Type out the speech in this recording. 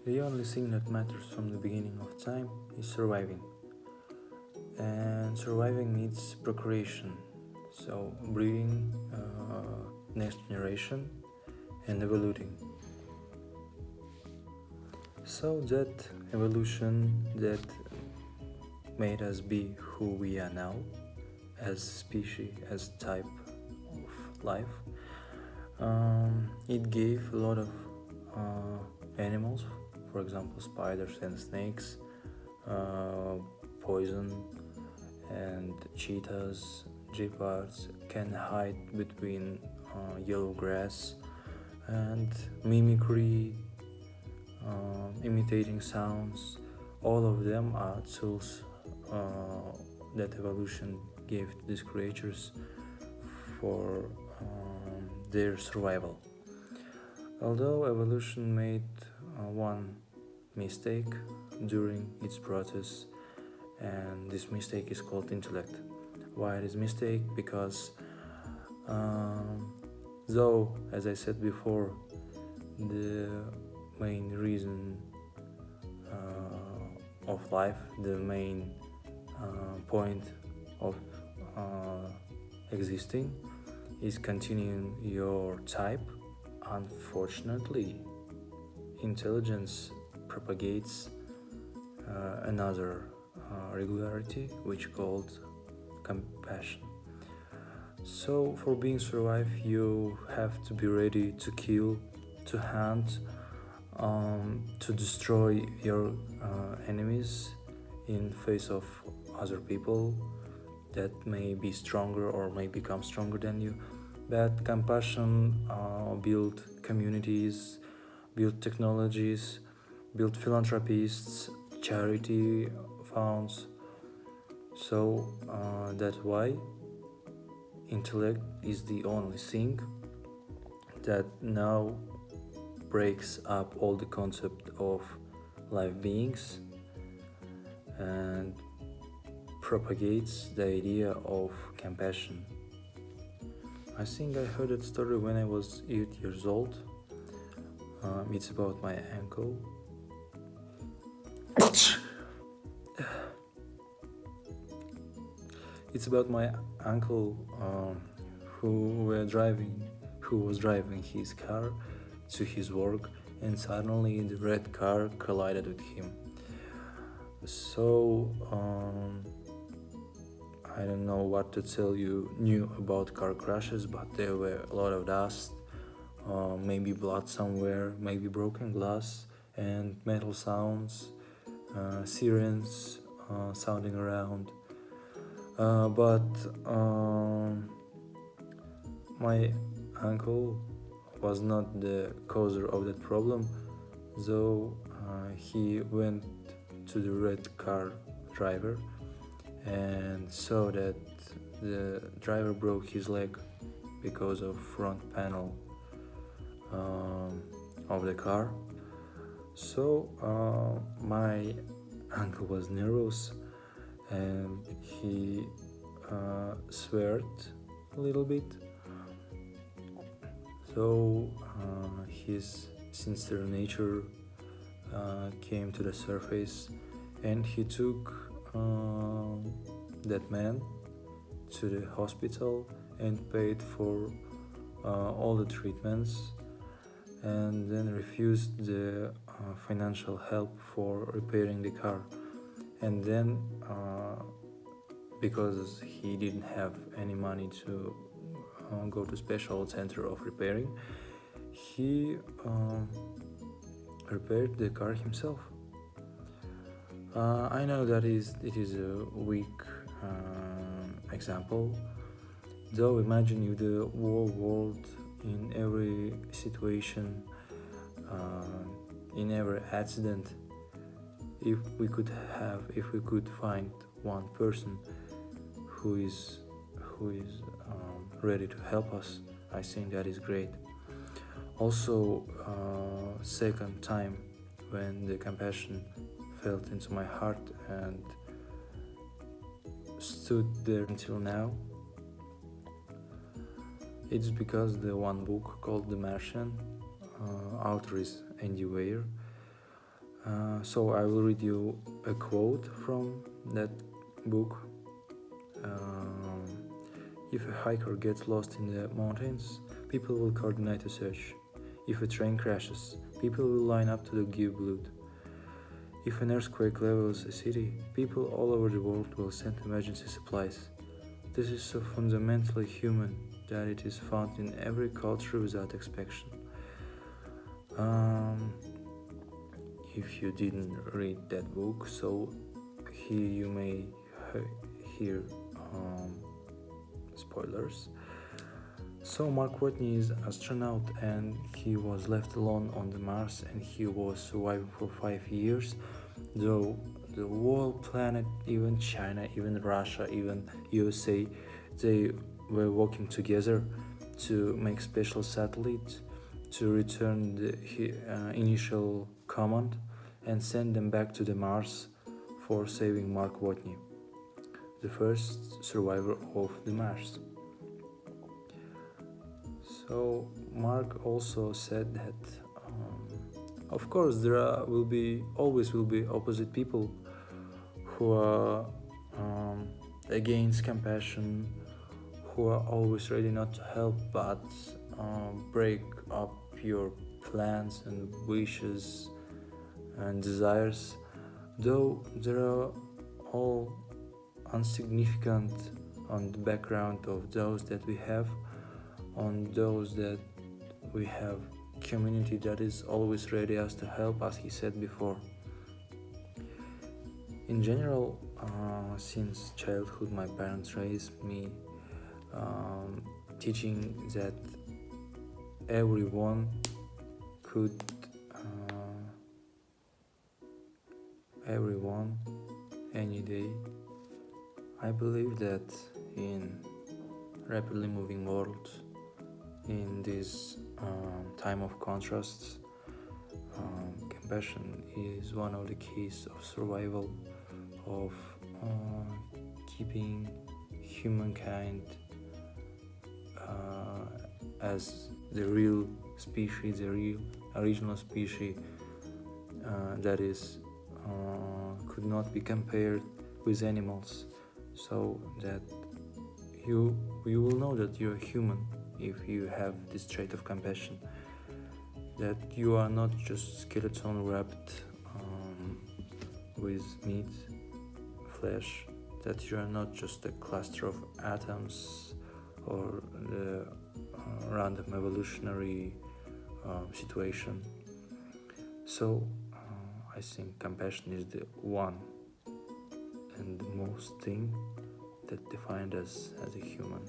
The only thing that matters from the beginning of time is surviving. And surviving needs procreation, so breeding next generation and evolving. So that evolution that made us be who we are now, as species, as type of life, it gave a lot of animals, for example, spiders and snakes, poison, and cheetahs, gepards can hide between yellow grass, and mimicry, imitating sounds. All of them are tools that evolution gave to these creatures for their survival. Although evolution made one mistake during its process, and this mistake is called intellect. Why it is mistake? Because though, as I said before, the main reason of life, the main point of existing is continuing your type. Unfortunately, intelligence propagates another regularity, which called compassion. So for being survive, you have to be ready to kill, to hunt, to destroy your enemies in face of other people that may be stronger or may become stronger than you. But compassion build communities, build technologies, build philanthropists, charity funds. So that's why intellect is the only thing that now breaks up all the concept of live beings and propagates the idea of compassion. I think I heard that story when I was 8 years old. It's about my uncle. It's about my uncle who was driving his car to his work, and suddenly the red car collided with him. So I don't know what to tell you new about car crashes, but there were a lot of dust, maybe blood somewhere, maybe broken glass, and metal sounds, sirens sounding around. But my uncle was not the causer of that problem, though he went to the red car driver and saw that the driver broke his leg because of front panel of the car. So my uncle was nervous and he sweared a little bit. So his sincere nature came to the surface, and he took that man to the hospital and paid for all the treatments, and then refused the financial help for repairing the car. And then because he didn't have any money to go to special center of repairing, he repaired the car himself. I know that it is a weak example, though imagine if the whole world, in every situation, in every accident, if we could find one person who is ready to help us, I think that is great. Also, second time when the compassion felt into my heart and stood there until now, it's because the one book called The Martian, author is Andy Weir. So I will read you a quote from that book. Um, if a hiker gets lost in the mountains, people will coordinate a search. If a train crashes, people will line up to give blood. If an earthquake levels a city, people all over the world will send emergency supplies. This is so fundamentally human that it is found in every culture without exception. Um, if you didn't read that book, so here you may hear spoilers. So Mark Watney is an astronaut and he was left alone on the Mars and he was surviving for 5 years, though the whole planet, even China, even Russia, even USA, they were working together to make special satellites to return the initial command and send them back to the Mars for saving Mark Watney, the first survivor of the Mars. So Mark also said that of course there always will be opposite people who are against compassion, who are always ready not to help but break up your plans and wishes and desires, though they are all insignificant on the background of those that we have, on those that we have community that is always ready as to help, as he said before. In general, since childhood my parents raised me teaching that everyone could everyone any day. I believe that in rapidly moving world, in this time of contrasts, compassion is one of the keys of survival, of keeping humankind as the real species, the real original species that is could not be compared with animals, so that you will know that you're human if you have this trait of compassion, that you are not just skeleton wrapped with meat, flesh, that you are not just a cluster of atoms or the random evolutionary situation. So I think compassion is the one and the most thing that defines us as a human.